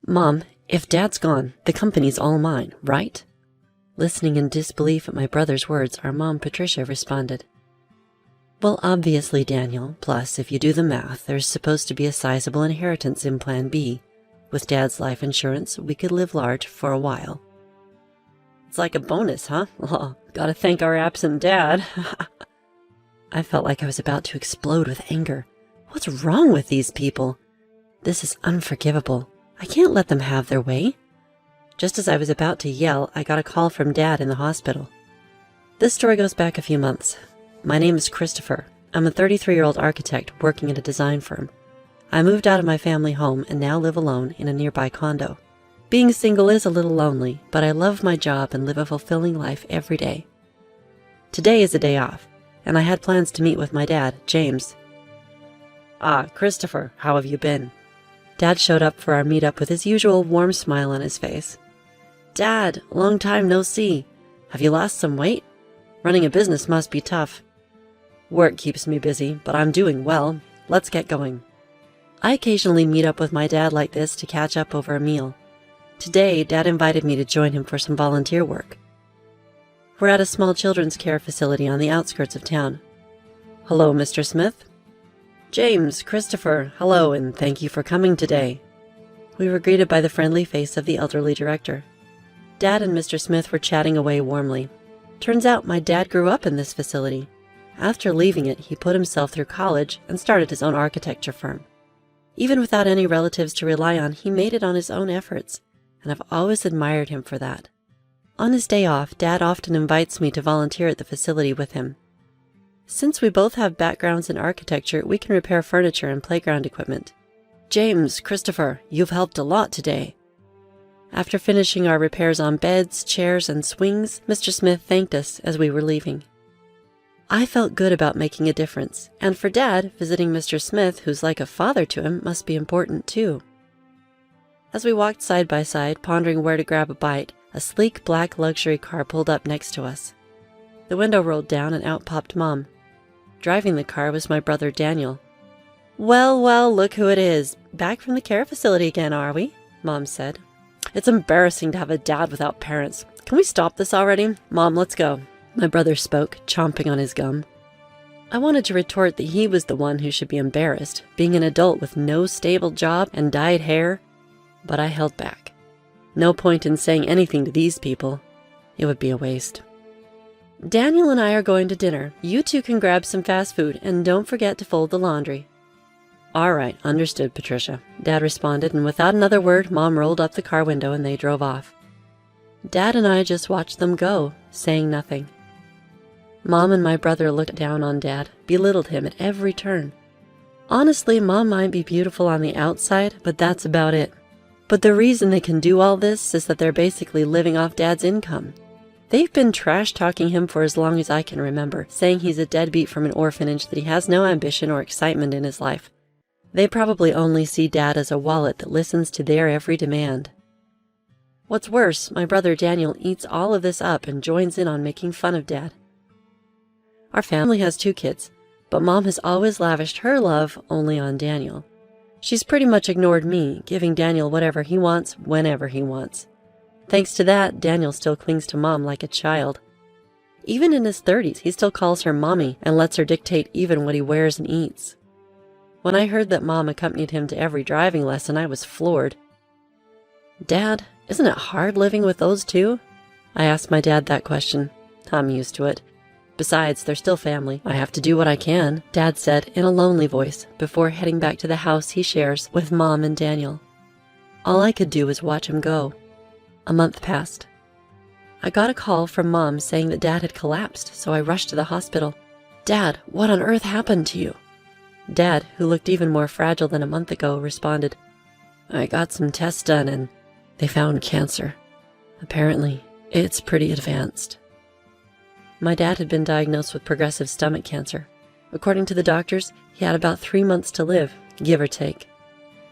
Mom, if Dad's gone, the company's all mine, right? Listening in disbelief at my brother's words, our mom, Patricia, responded, Well, obviously, Daniel, plus, if you do the math, there's supposed to be a sizable inheritance in Plan B. With Dad's life insurance, we could live large for a while. It's like a bonus, huh? Well, gotta thank our absent dad. I felt like I was about to explode with anger. What's wrong with these people? This is unforgivable. I can't let them have their way. Just as I was about to yell, I got a call from Dad in the hospital. This story goes back a few months. My name is Christopher. I'm a 33-year-old architect working at a design firm. I moved out of my family home and now live alone in a nearby condo. Being single is a little lonely, but I love my job and live a fulfilling life every day. Today is a day off, and I had plans to meet with my dad, James. Ah, Christopher, how have you been? Dad showed up for our meetup with his usual warm smile on his face. Dad, long time no see. Have you lost some weight? Running a business must be tough. Work keeps me busy, but I'm doing well. Let's get going. I occasionally meet up with my dad like this to catch up over a meal. Today, Dad invited me to join him for some volunteer work. We're at a small children's care facility on the outskirts of town. Hello, Mr. Smith. James, Christopher, hello, and thank you for coming today. We were greeted by the friendly face of the elderly director. Dad and Mr. Smith were chatting away warmly. Turns out my dad grew up in this facility. After leaving it, he put himself through college and started his own architecture firm. Even without any relatives to rely on, he made it on his own efforts, and I've always admired him for that. On his day off, Dad often invites me to volunteer at the facility with him. Since we both have backgrounds in architecture, we can repair furniture and playground equipment. James, Christopher, you've helped a lot today. After finishing our repairs on beds, chairs, and swings, Mr. Smith thanked us as we were leaving. I felt good about making a difference, and for Dad, visiting Mr. Smith, who's like a father to him, must be important too. As we walked side by side, pondering where to grab a bite, a sleek black luxury car pulled up next to us. The window rolled down and out popped Mom. Driving the car was my brother Daniel. Well, well, look who it is. Back from the care facility again, are we? Mom said. It's embarrassing to have a dad without parents. Can we stop this already? Mom, let's go. My brother spoke, chomping on his gum. I wanted to retort that he was the one who should be embarrassed, being an adult with no stable job and dyed hair, but I held back. No point in saying anything to these people. It would be a waste. Daniel and I are going to dinner. You two can grab some fast food, and don't forget to fold the laundry. All right, understood, Patricia. Dad responded, and without another word, Mom rolled up the car window and they drove off. Dad and I just watched them go, saying nothing. Mom and my brother looked down on Dad, belittled him at every turn. Honestly, Mom might be beautiful on the outside, but that's about it. But the reason they can do all this is that they're basically living off Dad's income. They've been trash-talking him for as long as I can remember, saying he's a deadbeat from an orphanage, that he has no ambition or excitement in his life. They probably only see Dad as a wallet that listens to their every demand. What's worse, my brother Daniel eats all of this up and joins in on making fun of Dad. Our family has 2 kids, but Mom has always lavished her love only on Daniel. She's pretty much ignored me, giving Daniel whatever he wants, whenever he wants. Thanks to that, Daniel still clings to Mom like a child. Even in his 30s, he still calls her Mommy and lets her dictate even what he wears and eats. When I heard that Mom accompanied him to every driving lesson, I was floored. Dad, isn't it hard living with those 2? I asked my dad that question. I'm used to it. Besides, they're still family. I have to do what I can, Dad said in a lonely voice before heading back to the house he shares with Mom and Daniel. All I could do was watch him go. A month passed. I got a call from Mom saying that Dad had collapsed, so I rushed to the hospital. Dad, what on earth happened to you? Dad, who looked even more fragile than a month ago, responded, I got some tests done and they found cancer. Apparently, it's pretty advanced. My dad had been diagnosed with progressive stomach cancer. According to the doctors, he had about 3 months to live, give or take.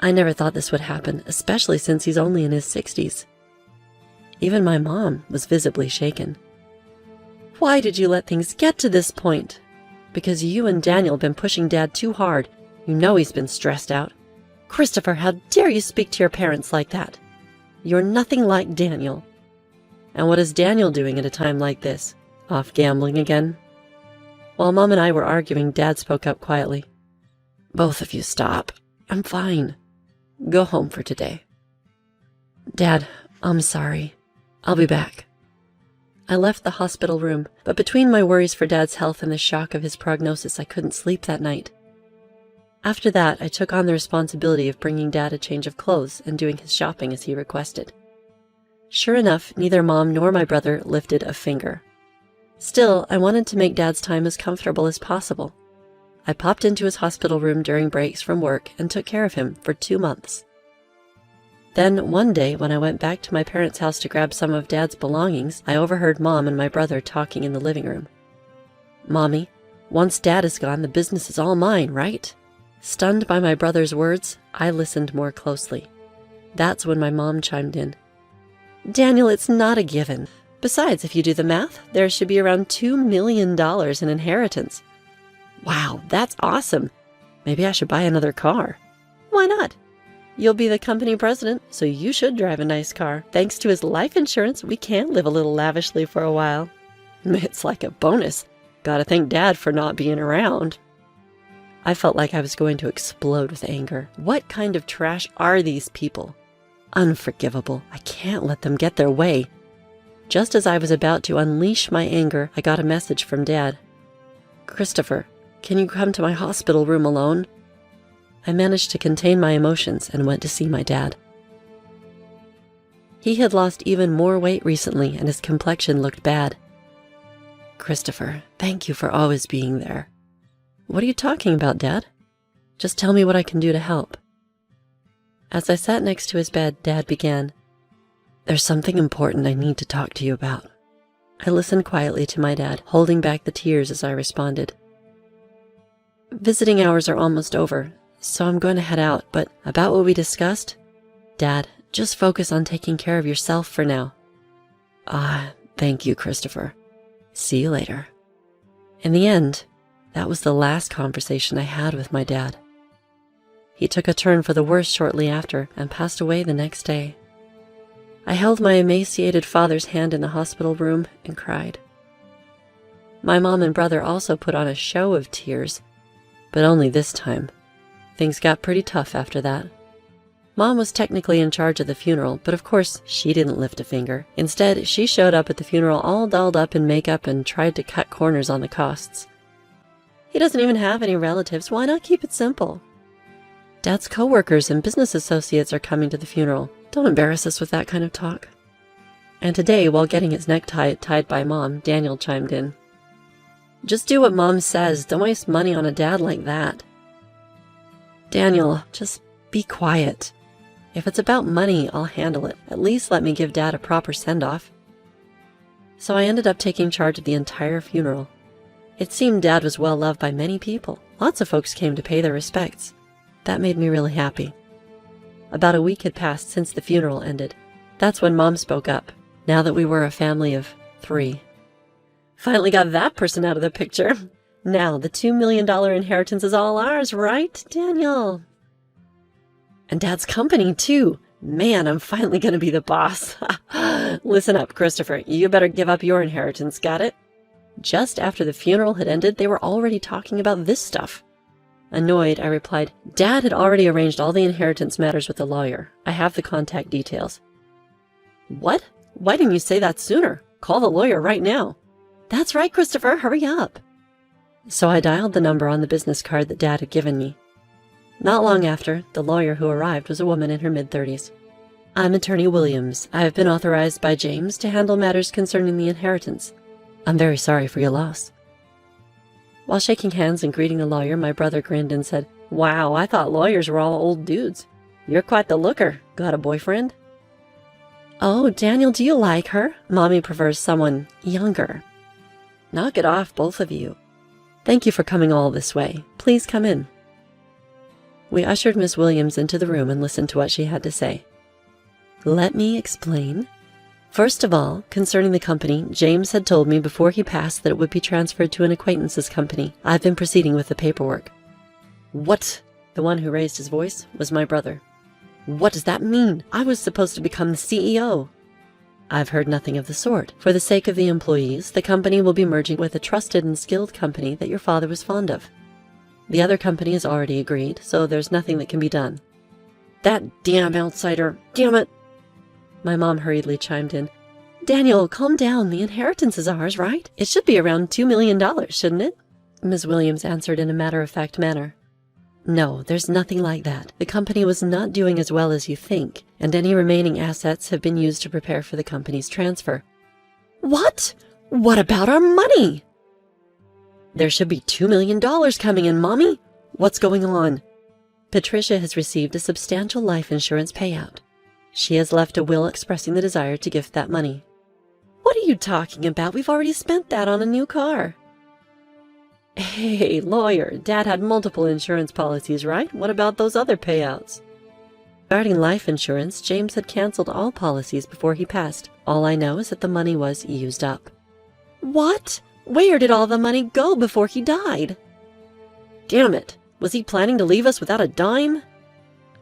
I never thought this would happen, especially since he's only in his 60s. Even my mom was visibly shaken. Why did you let things get to this point? Because you and Daniel have been pushing Dad too hard. You know he's been stressed out. Christopher, how dare you speak to your parents like that? You're nothing like Daniel. And what is Daniel doing at a time like this? Off gambling again? While Mom and I were arguing, Dad spoke up quietly. Both of you stop. I'm fine. Go home for today. Dad, I'm sorry. I'll be back. I left the hospital room, but between my worries for Dad's health and the shock of his prognosis, I couldn't sleep that night. After that, I took on the responsibility of bringing Dad a change of clothes and doing his shopping as he requested. Sure enough, neither Mom nor my brother lifted a finger. Still, I wanted to make Dad's time as comfortable as possible. I popped into his hospital room during breaks from work and took care of him for 2 months. Then, one day, when I went back to my parents' house to grab some of Dad's belongings, I overheard Mom and my brother talking in the living room. Mommy, once Dad is gone, the business is all mine, right? Stunned by my brother's words, I listened more closely. That's when my mom chimed in. Daniel, it's not a given. Besides, if you do the math, there should be around $2 million in inheritance. Wow, that's awesome. Maybe I should buy another car. Why not? You'll be the company president, so you should drive a nice car. Thanks to his life insurance, we can live a little lavishly for a while. It's like a bonus. Gotta thank Dad for not being around. I felt like I was going to explode with anger. What kind of trash are these people? Unforgivable. I can't let them get their way. Just as I was about to unleash my anger, I got a message from Dad. Christopher, can you come to my hospital room alone? I managed to contain my emotions and went to see my dad. He had lost even more weight recently and his complexion looked bad. Christopher, thank you for always being there. What are you talking about, Dad? Just tell me what I can do to help. As I sat next to his bed, Dad began. There's something important I need to talk to you about. I listened quietly to my dad, holding back the tears as I responded. Visiting hours are almost over, so I'm going to head out, but about what we discussed? Dad, just focus on taking care of yourself for now. Thank you, Christopher. See you later. In the end, that was the last conversation I had with my dad. He took a turn for the worse shortly after and passed away the next day. I held my emaciated father's hand in the hospital room and cried. My mom and brother also put on a show of tears, but only this time. Things got pretty tough after that. Mom was technically in charge of the funeral, but of course she didn't lift a finger. Instead, she showed up at the funeral all dolled up in makeup and tried to cut corners on the costs. He doesn't even have any relatives. Why not keep it simple? Dad's coworkers and business associates are coming to the funeral. Don't embarrass us with that kind of talk. And today, while getting his necktie tied by Mom, Daniel chimed in. Just do what Mom says. Don't waste money on a dad like that. Daniel, just be quiet. If it's about money, I'll handle it. At least let me give Dad a proper send-off. So I ended up taking charge of the entire funeral. It seemed Dad was well loved by many people. Lots of folks came to pay their respects. That made me really happy. About a week had passed since the funeral ended. That's when Mom spoke up, now that we were a family of 3. Finally got that person out of the picture. Now the $2 million inheritance is all ours, right, Daniel? And Dad's company, too. Man, I'm finally going to be the boss. Listen up, Christopher. You better give up your inheritance, got it? Just after the funeral had ended, they were already talking about this stuff. Annoyed, I replied, Dad had already arranged all the inheritance matters with the lawyer. I have the contact details. What? Why didn't you say that sooner? Call the lawyer right now. That's right, Christopher. Hurry up. So I dialed the number on the business card that Dad had given me. Not long after, the lawyer who arrived was a woman in her mid-30s. I'm Attorney Williams. I have been authorized by James to handle matters concerning the inheritance. I'm very sorry for your loss. While shaking hands and greeting the lawyer, my brother grinned and said, Wow, I thought lawyers were all old dudes. You're quite the looker. Got a boyfriend? Oh, Daniel, do you like her? Mommy prefers someone younger. Knock it off, both of you. Thank you for coming all this way. Please come in. We ushered Miss Williams into the room and listened to what she had to say. Let me explain. First of all, concerning the company, James had told me before he passed that it would be transferred to an acquaintance's company. I've been proceeding with the paperwork. What? The one who raised his voice was my brother. "What does that mean? I was supposed to become the CEO." "I've heard nothing of the sort. For the sake of the employees, the company will be merging with a trusted and skilled company that your father was fond of. The other company has already agreed, so there's nothing that can be done." "That damn outsider! Damn it!" My mom hurriedly chimed in. "Daniel, calm down. The inheritance is ours, right? It should be around $2 million, shouldn't it?" Ms. Williams answered in a matter-of-fact manner. "No, there's nothing like that. The company was not doing as well as you think, and any remaining assets have been used to prepare for the company's transfer." "What? What about our money?" "There should be $2 million coming in, Mommy. What's going on?" "Patricia has received a substantial life insurance payout. She has left a will expressing the desire to gift that money." "What are you talking about? We've already spent that on a new car." "Hey, lawyer, Dad had multiple insurance policies, right? What about those other payouts?" "Regarding life insurance, James had canceled all policies before he passed. All I know is that the money was used up." "What? Where did all the money go before he died?" "Damn it! Was he planning to leave us without a dime?"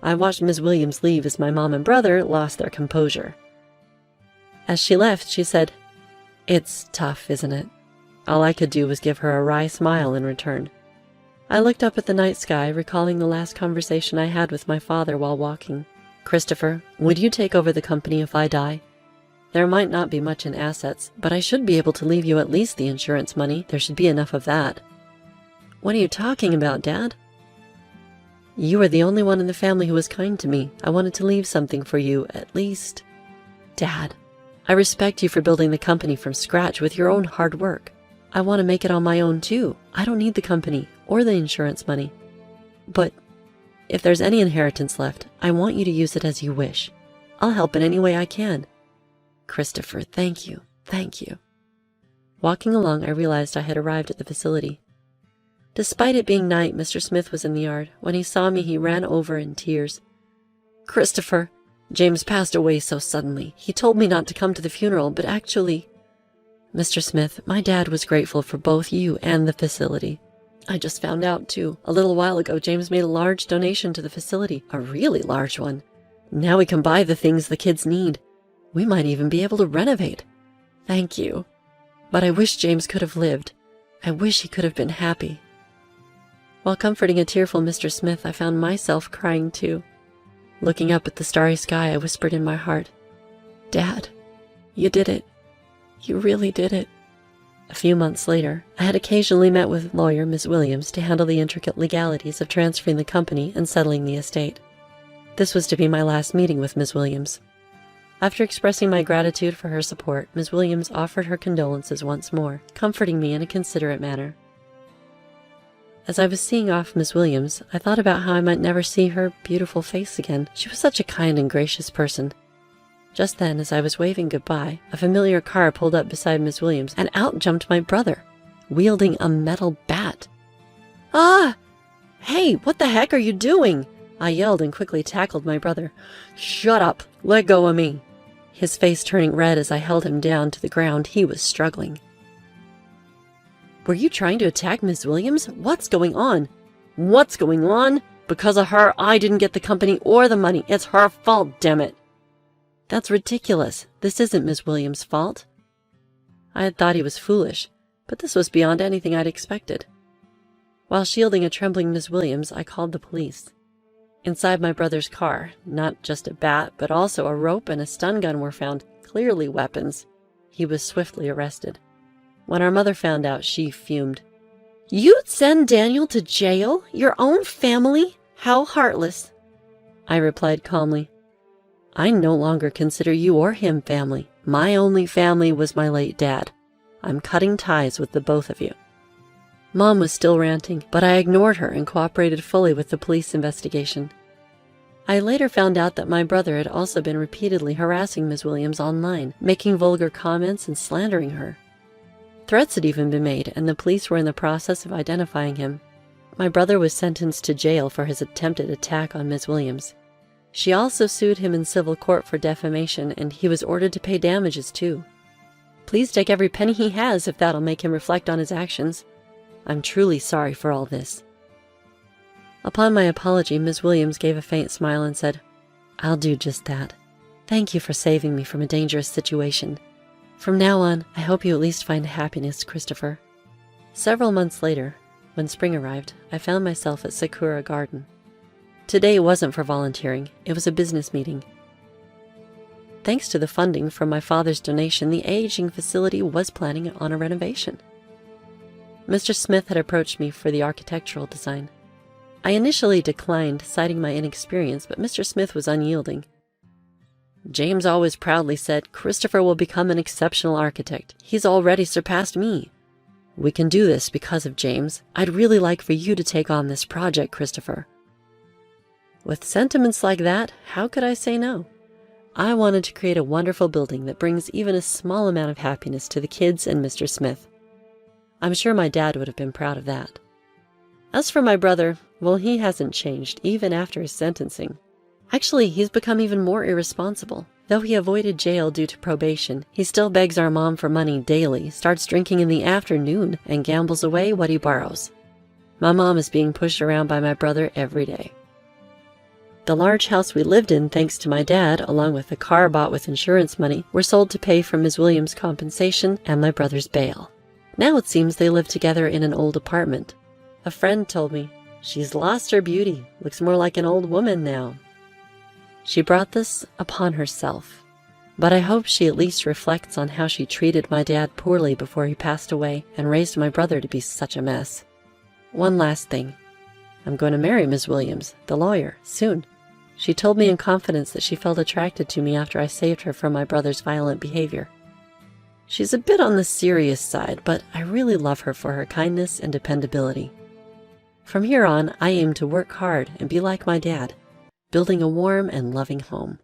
I watched Ms. Williams leave as my mom and brother lost their composure. As she left, she said, "It's tough, isn't it?" All I could do was give her a wry smile in return. I looked up at the night sky, recalling the last conversation I had with my father while walking. "Christopher, would you take over the company if I die? There might not be much in assets, but I should be able to leave you at least the insurance money. There should be enough of that." "What are you talking about, Dad?" "You are the only one in the family who was kind to me. I wanted to leave something for you, at least." "Dad, I respect you for building the company from scratch with your own hard work. I want to make it on my own, too. I don't need the company or the insurance money. But if there's any inheritance left, I want you to use it as you wish. I'll help in any way I can." "Christopher, thank you. Thank you." Walking along, I realized I had arrived at the facility. Despite it being night, Mr. Smith was in the yard. When he saw me, he ran over in tears. "Christopher, James passed away so suddenly. He told me not to come to the funeral, but actually—" "Mr. Smith, my dad was grateful for both you and the facility. I just found out, too. A little while ago, James made a large donation to the facility, a really large one. Now we can buy the things the kids need. We might even be able to renovate. Thank you. But I wish James could have lived. I wish he could have been happy." While comforting a tearful Mr. Smith, I found myself crying, too. Looking up at the starry sky, I whispered in my heart, "Dad, you did it. You really did it." A few months later, I had occasionally met with lawyer Ms. Williams to handle the intricate legalities of transferring the company and settling the estate. This was to be my last meeting with Ms. Williams. After expressing my gratitude for her support, Ms. Williams offered her condolences once more, comforting me in a considerate manner. As I was seeing off Ms. Williams, I thought about how I might never see her beautiful face again. She was such a kind and gracious person. Just then, as I was waving goodbye, a familiar car pulled up beside Miss Williams, and out jumped my brother, wielding a metal bat. "Ah! Hey, what the heck are you doing?" I yelled and quickly tackled my brother. "Shut up! Let go of me!" His face turning red as I held him down to the ground, he was struggling. "Were you trying to attack Miss Williams? What's going on?" "What's going on? Because of her, I didn't get the company or the money. It's her fault, damn it!" "That's ridiculous. This isn't Miss Williams' fault." I had thought he was foolish, but this was beyond anything I'd expected. While shielding a trembling Miss Williams, I called the police. Inside my brother's car, not just a bat, but also a rope and a stun gun were found, clearly weapons. He was swiftly arrested. When our mother found out, she fumed. "You'd send Daniel to jail? Your own family? How heartless." I replied calmly, "I no longer consider you or him family. My only family was my late dad. I'm cutting ties with the both of you." Mom was still ranting, but I ignored her and cooperated fully with the police investigation. I later found out that my brother had also been repeatedly harassing Ms. Williams online, making vulgar comments and slandering her. Threats had even been made, and the police were in the process of identifying him. My brother was sentenced to jail for his attempted attack on Ms. Williams. She also sued him in civil court for defamation, and he was ordered to pay damages too. Please take every penny he has if that'll make him reflect on his actions. I'm truly sorry for all this. Upon my apology, Ms. Williams gave a faint smile and said, "I'll do just that. Thank you for saving me from a dangerous situation. From now on, I hope you at least find happiness, Christopher." Several months later, when spring arrived, I found myself at Sakura Garden. Today wasn't for volunteering, it was a business meeting. Thanks to the funding from my father's donation, the aging facility was planning on a renovation. Mr. Smith had approached me for the architectural design. I initially declined, citing my inexperience, but Mr. Smith was unyielding. "James always proudly said, 'Christopher will become an exceptional architect. He's already surpassed me. We can do this because of James. I'd really like for you to take on this project, Christopher.' With sentiments like that, how could I say no? I wanted to create a wonderful building that brings even a small amount of happiness to the kids and Mr. Smith. I'm sure my dad would have been proud of that. As for my brother, well, he hasn't changed, even after his sentencing. Actually, he's become even more irresponsible. Though he avoided jail due to probation, he still begs our mom for money daily, starts drinking in the afternoon, and gambles away what he borrows. My mom is being pushed around by my brother every day. The large house we lived in, thanks to my dad, along with the car bought with insurance money, were sold to pay for Ms. Williams' compensation and my brother's bail. Now it seems they live together in an old apartment. A friend told me, "She's lost her beauty, looks more like an old woman now." She brought this upon herself, but I hope she at least reflects on how she treated my dad poorly before he passed away and raised my brother to be such a mess. One last thing. I'm going to marry Ms. Williams, the lawyer, soon. She told me in confidence that she felt attracted to me after I saved her from my brother's violent behavior. She's a bit on the serious side, but I really love her for her kindness and dependability. From here on, I aim to work hard and be like my dad, building a warm and loving home.